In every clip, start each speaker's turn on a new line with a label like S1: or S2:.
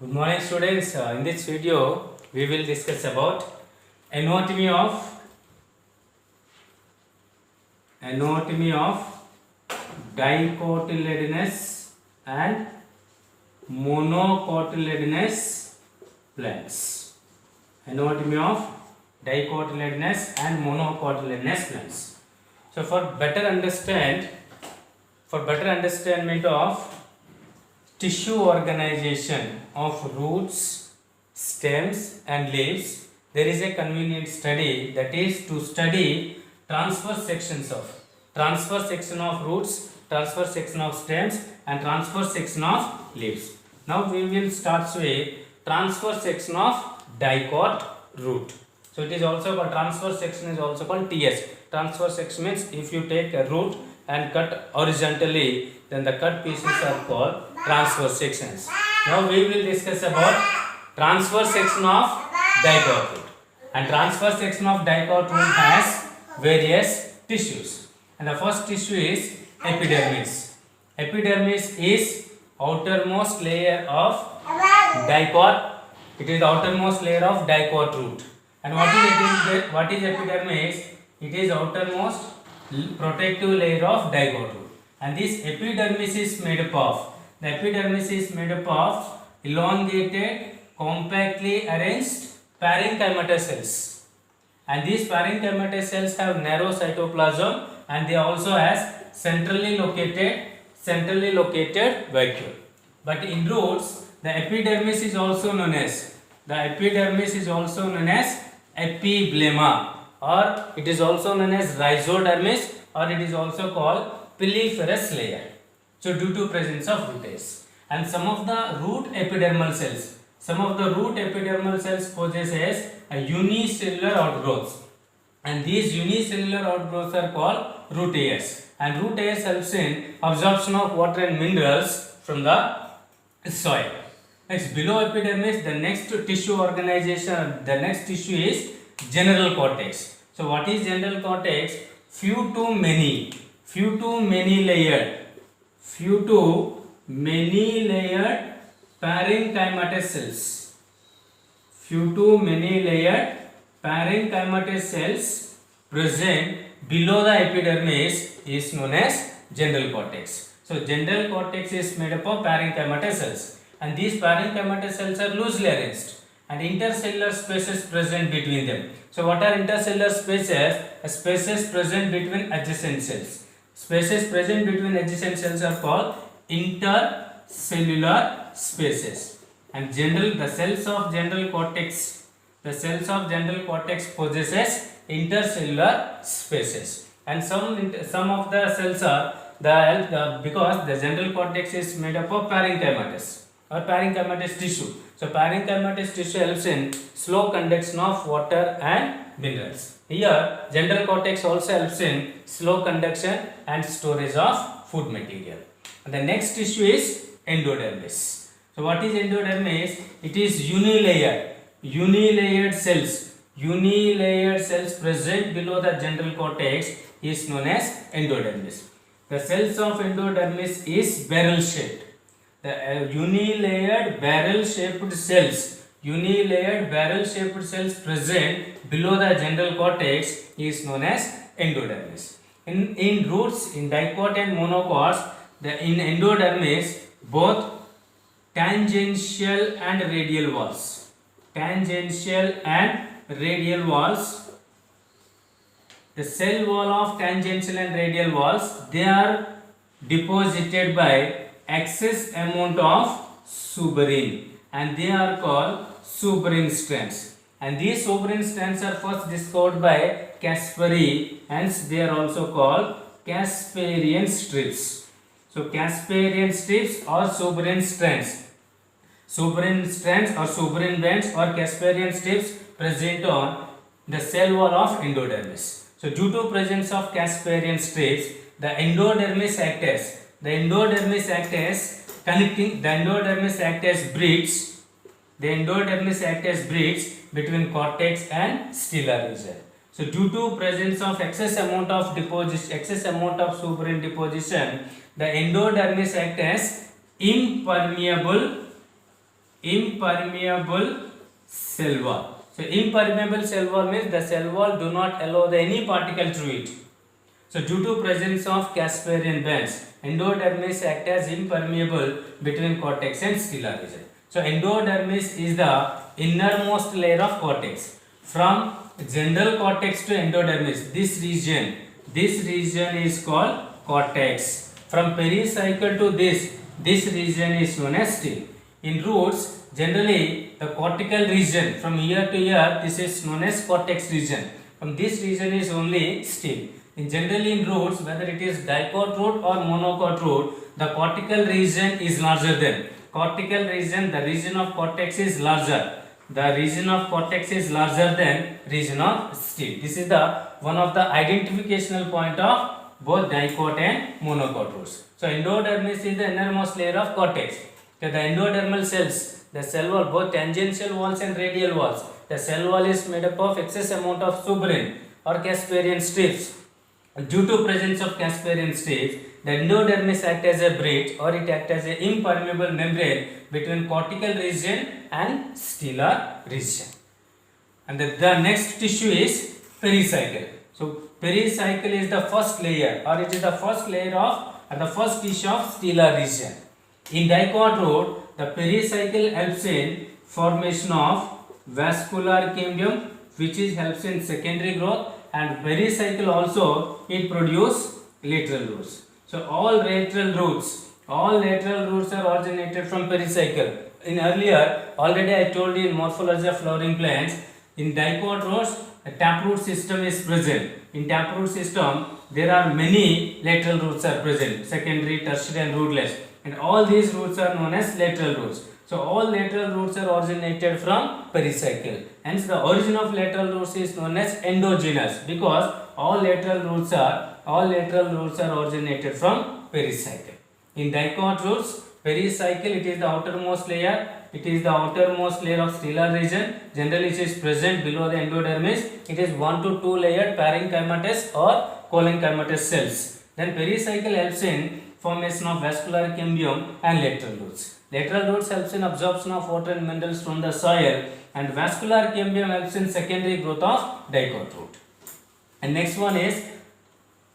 S1: Good morning students. In this video we will discuss about anatomy of dicotyledonous and monocotyledonous plants. Anatomy of dicotyledonous and monocotyledonous plants. So for better understanding of tissue organization of roots, stems and leaves, there is a convenient study, that is to study transverse section of roots, transverse section of stems and transverse section of leaves. Now we will start with transverse section of dicot root. So it is also called, transverse section is also called TS. Transverse section means if you take a root and cut horizontally, then the cut pieces are called transverse sections. Now we will discuss about transverse section of dicot root. And transverse section of dicot root has various tissues. And the first tissue is epidermis. Epidermis is outermost layer of dicot. It is the outermost layer of dicot root. And what is epidermis? It is outermost protective layer of dicot root. And this epidermis is made up of, elongated, compactly arranged parenchymatous cells. And these parenchymatous cells have narrow cytoplasm and they also has centrally located vacuole. But in roots, the epidermis is also known as epiblema, or it is also known as rhizodermis, or it is also called piliferous layer. So due to presence of root hairs. And some of the root epidermal cells possesses a unicellular outgrowths. And these unicellular outgrowths are called root hairs. And root hairs helps in absorption of water and minerals from the soil. Next, below epidermis, the next tissue is general cortex. So what is general cortex? Few to many layered parenchymatous cells. Present below the epidermis is known as general cortex. So general cortex is made up of parenchymatous cells, and these parenchymatous cells are loosely arranged and intercellular spaces present between them. So what are intercellular spaces? Spaces present between adjacent cells. Spaces present between adjacent cells are called intercellular spaces. And the cells of general cortex possesses intercellular spaces. And some of the cells are because the general cortex is made up of parenchymatous or parenchymatous tissue. So parenchymatous tissue helps in slow conduction of water and minerals. Here general cortex also helps in slow conduction and storage of food material. And the next tissue is endodermis. So what is endodermis? It is unilayered cells present below the general cortex is known as endodermis. The cells of endodermis is barrel shaped. The unilayered barrel shaped cells present below the general cortex is known as endodermis. In roots, in dicot and monocots, in endodermis, both tangential and radial walls. The cell wall of tangential and radial walls, they are deposited by excess amount of suberin, and they are called suberin strands. And these suberin strands are first discovered by Caspary, hence they are also called Casparian strips. So Casparian strips or suberin strands or suberin bands or Casparian strips present on the cell wall of endodermis. So due to presence of Casparian strips, the endodermis act as bridge between cortex and stellar region. So due to presence of excess amount of suberin deposition, the endodermis act as impermeable impermeable cell wall. So impermeable cell wall means the cell wall do not allow any particle through it. So due to presence of Casparian bands, endodermis act as impermeable between cortex and stellar region. So endodermis is the innermost layer of cortex. From general cortex to endodermis, this region is called cortex. From pericycle to this region is known as stem. In roots, generally the cortical region from ear to ear, this is known as cortex region. From this region is only stem. In generally in roots, whether it is dicot root or monocot root, the cortical region is larger than. Cortical region, the region of cortex is larger. The region of cortex is larger than region of stem. This is the one of the identificational point of both dicot and monocot roots. So endodermis is the innermost layer of cortex. Okay, the endodermal cells, the cell wall, both tangential walls and radial walls. The cell wall is made up of excess amount of suberin or Casparian strips. Due to presence of Casparian strips, the endodermis act as a bridge or it act as an impermeable membrane between cortical region and stellar region. And the next tissue is pericycle. So pericycle is the first layer or it is the first layer of the first tissue of stellar region. In dicot root, the pericycle helps in formation of vascular cambium, which is helps in secondary growth, and pericycle also it produce lateral roots. So all lateral roots are originated from pericycle. In earlier, already I told you in morphology of flowering plants, in dicot roots, a taproot system is present. In taproot system, there are many lateral roots are present, secondary, tertiary and rootless. And all these roots are known as lateral roots. So all lateral roots are originated from pericycle. Hence the origin of lateral roots is known as endogenous, because all lateral roots are originated from pericycle. In dicot roots, pericycle, it is the outermost layer. It is the outermost layer of stellar region. Generally it is present below the endodermis. It is 1 to 2 layered parenchymatous or collenchymatous cells. Then pericycle helps in formation of vascular cambium and lateral roots. Lateral roots helps in absorption of water and minerals from the soil, and vascular cambium helps in secondary growth of dicot root. And next one is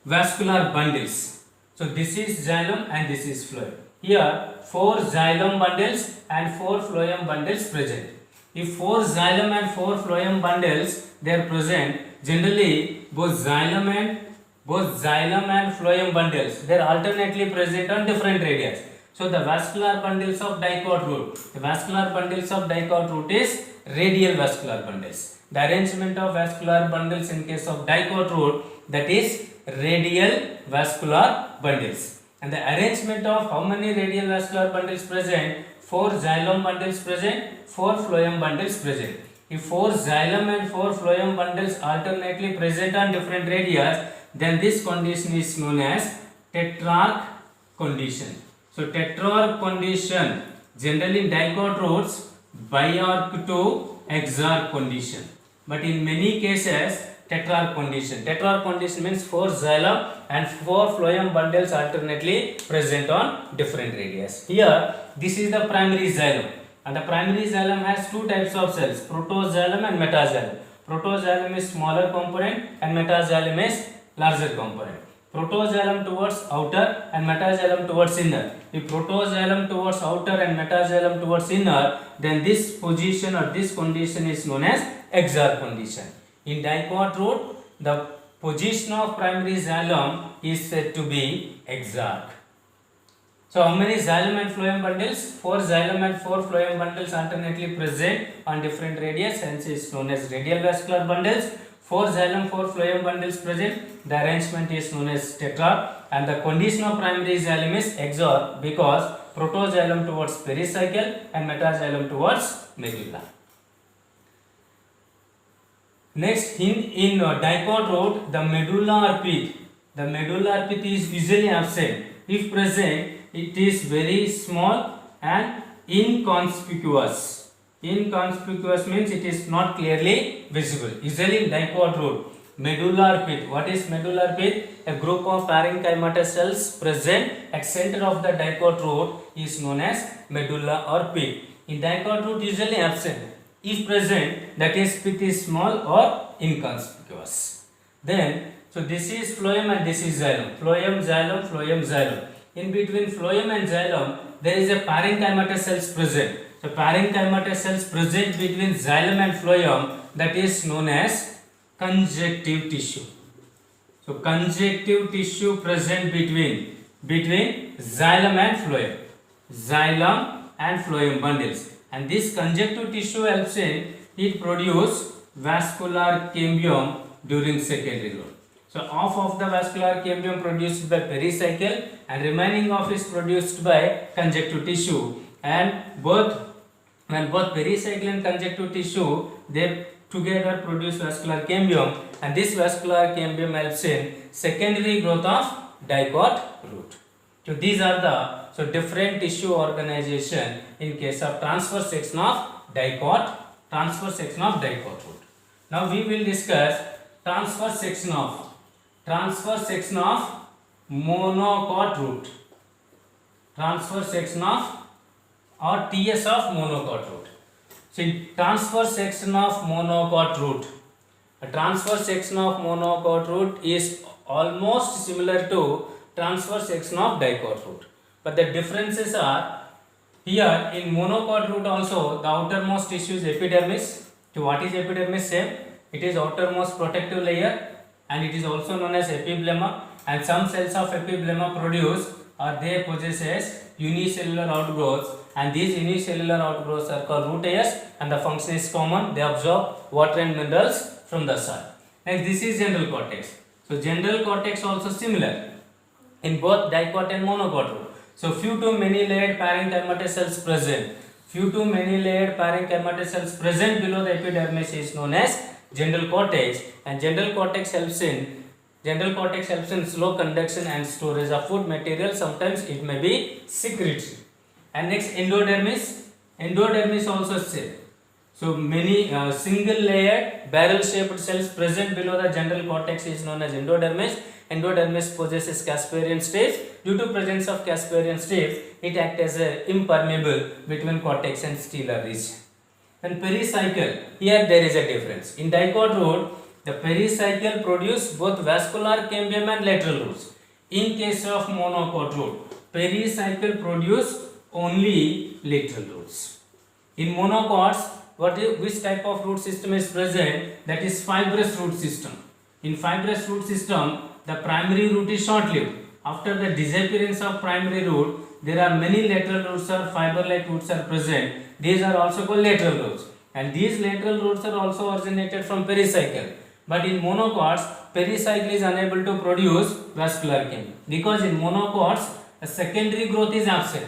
S1: vascular bundles. So this is xylem and this is phloem. Here 4 xylem bundles and 4 phloem bundles present. If 4 xylem and 4 phloem bundles they are present, generally both xylem and phloem bundles, they are alternately present on different radius. So the vascular bundles of dicot root, is radial vascular bundles. The arrangement of vascular bundles in case of dicot root, that is radial vascular bundles. And the arrangement of how many radial vascular bundles present? 4 xylem bundles present, 4 phloem bundles present. If 4 xylem and 4 phloem bundles alternately present on different radius, then this condition is known as tetrarch condition. So tetrarch condition, generally in dicot roots, biarch to exarch condition. But in many cases, tetrarch condition. Tetrarch condition means 4 xylem and 4 phloem bundles alternately present on different radius. Here, this is the primary xylem. And the primary xylem has 2 types of cells, protoxylem and metaxylem. Protoxylem is smaller component and metaxylem is larger component. Protoxylem towards outer and metaxylem towards inner. If protoxylem towards outer and metaxylem towards inner, then this position or this condition is known as exarch condition. In dicot root, the position of primary xylem is said to be exarch. So how many xylem and phloem bundles? 4 xylem and 4 phloem bundles alternately present on different radius, hence is known as radial vascular bundles. 4 xylem, 4 phloem bundles present, the arrangement is known as tetrarch, and the condition of primary xylem is exarch because protoxylem towards pericycle and metaxylem towards medulla. Next, in dicot root, the medulla or pith is usually absent. If present, it is very small and inconspicuous. Inconspicuous means it is not clearly visible. Usually in dicot root, medulla or pith. What is medulla or pith? A group of parenchymatous cells present at center of the dicot root is known as medulla or pith. In dicot root usually absent. If present, that is pith is small or inconspicuous. Then, so this is phloem and this is xylem. Phloem, xylem, phloem, xylem. In between phloem and xylem, there is a parenchymatous cells present. So parenchymatous cells present between xylem and phloem, that is known as conjunctive tissue. So conjunctive tissue present between xylem and phloem. Xylem and phloem bundles. And this conjunctive tissue helps in it produce vascular cambium during secondary growth. So half of the vascular cambium produced by pericycle and remaining half is produced by conjunctive tissue, and when both pericycle and conjunctive tissue they together produce vascular cambium, and this vascular cambium helps in secondary growth of dicot root. So these are the different tissue organization in case of transverse section of dicot root. Now we will discuss transverse section of monocot root. Transverse section of or TS of monocot root. So in transverse section of monocot root, a transverse section of monocot root is almost similar to transverse section of dicot root, but the differences are here in monocot root also the outermost tissue is epidermis. So what is epidermis? Same, it is outermost protective layer and it is also known as epiblema, and some cells of epiblema produce or they possesses unicellular outgrowths, and these unicellular outgrowths are called root hairs, and the function is common, they absorb water and minerals from the soil. Next, this is general cortex. So general cortex also similar in both dicot and monocot root. So few to many layered parenchymatous cells present. Few to many layered parenchymatous cells present below the epidermis is known as general cortex, and general cortex helps in slow conduction and storage of food material. Sometimes it may be secretory. And next, endodermis also same. So many single layered barrel shaped cells present below the general cortex is known as endodermis. Endodermis possesses Casparian strips. Due to presence of Casparian strips, it acts as a impermeable between cortex and stellar region. And pericycle, here there is a difference. In dicot root, the pericycle produce both vascular cambium and lateral roots. In case of monocot root, pericycle produce only lateral roots. In monocots, which type of root system is present? That is fibrous root system. In fibrous root system, the primary root is short-lived. After the disappearance of primary root, there are many lateral roots or fiber-like roots are present. These are also called lateral roots, and these lateral roots are also originated from pericycle. But in monocots, pericycle is unable to produce vascular cambium because in monocots a secondary growth is absent.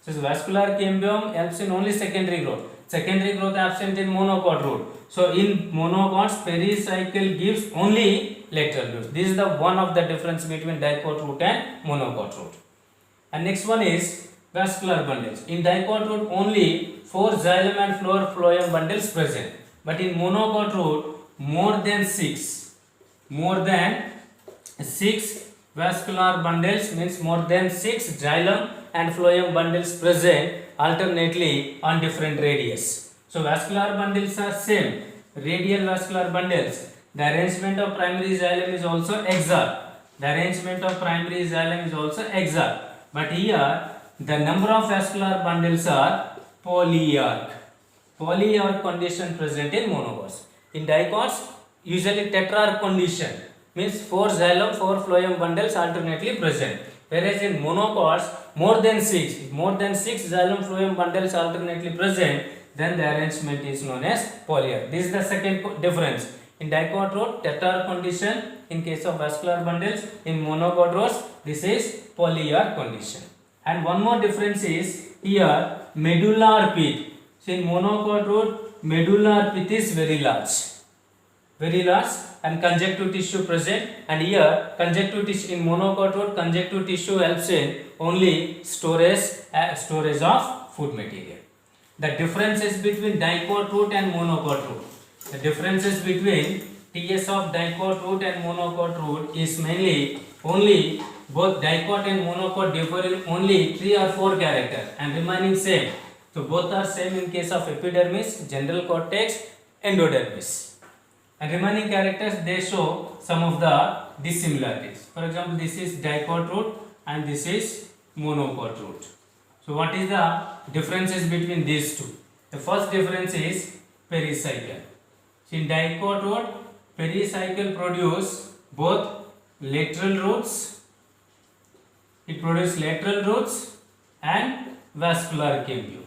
S1: So vascular cambium helps in only secondary growth. Secondary growth absent in monocot root. So in monocots, pericycle gives only lateral roots. This is the one of the difference between dicot root and monocot root. And next one is vascular bundles. In dicot root, only 4 xylem and phloem bundles present. But in monocot root, more than 6 vascular bundles, means more than 6 xylem and phloem bundles present alternately on different radius. So vascular bundles are same, radial vascular bundles. The arrangement of primary xylem is also exarch. But here the number of vascular bundles are polyarch. Polyarch condition present in monocots. In dicots, usually tetrarch condition, means 4 xylem, 4 phloem bundles alternately present. Whereas in monocots, more than 6 xylem phloem bundles alternately present, then the arrangement is known as polyarch. This is the second difference. In dicot root, tetrarch condition in case of vascular bundles. In monocot roots, this is polyarch condition. And one more difference is here medullar pith. So in monocot root, medullar pith is very large and conjunctive tissue present, and here conjunctive tissue in monocot root, conjunctive tissue helps in only storage of food material. The differences between dicot root and monocot root. The differences between TS of dicot root and monocot root is mainly only both dicot and monocot differ in only 3 or 4 characters and remaining same. So both are same in case of epidermis, general cortex, endodermis. And remaining characters, they show some of the dissimilarities. For example, this is dicot root and this is monocot root. So what is the differences between these two? The first difference is pericycle. So in dicot root, pericycle produce both lateral roots, it produces lateral roots and vascular cambium.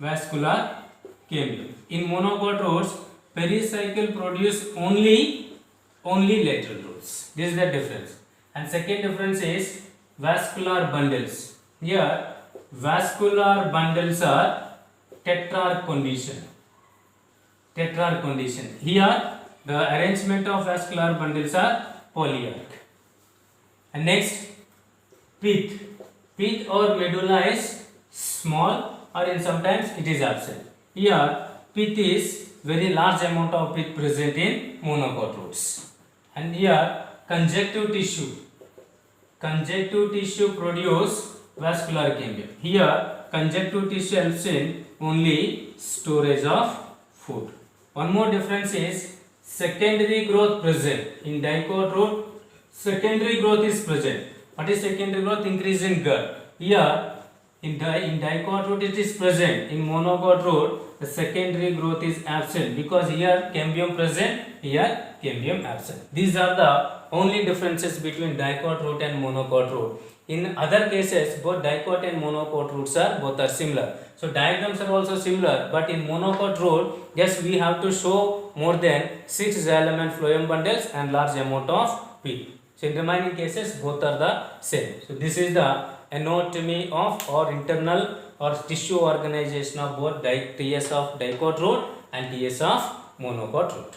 S1: Vascular cambium. In monocot roots, pericycle produce only lateral roots. This is the difference. And second difference is vascular bundles. Here vascular bundles are tetrarch condition. Tetrarch condition. Here the arrangement of vascular bundles are polyarch. And next, pith. Pith or medulla is small, or in sometimes it is absent. Here pith is very large amount of pith present in monocot roots. And here conjunctive tissue. Conjunctive tissue produce vascular cambium. Here conjunctive tissue helps in only storage of food. One more difference is secondary growth present. In dicot root, secondary growth is present. What is secondary growth? Increase in gut. Here in dicot root it is present. In monocot root the secondary growth is absent, because here cambium present, here cambium absent. These are the only differences between dicot root and monocot root. In other cases, both dicot and monocot roots are similar. So diagrams are also similar, but in monocot root, yes, we have to show more than 6 xylem and phloem bundles and large amount of pith. So in remaining cases, both are the same. So this is the anatomy of or internal or tissue organization of both TS of dicot root and TS of monocot root.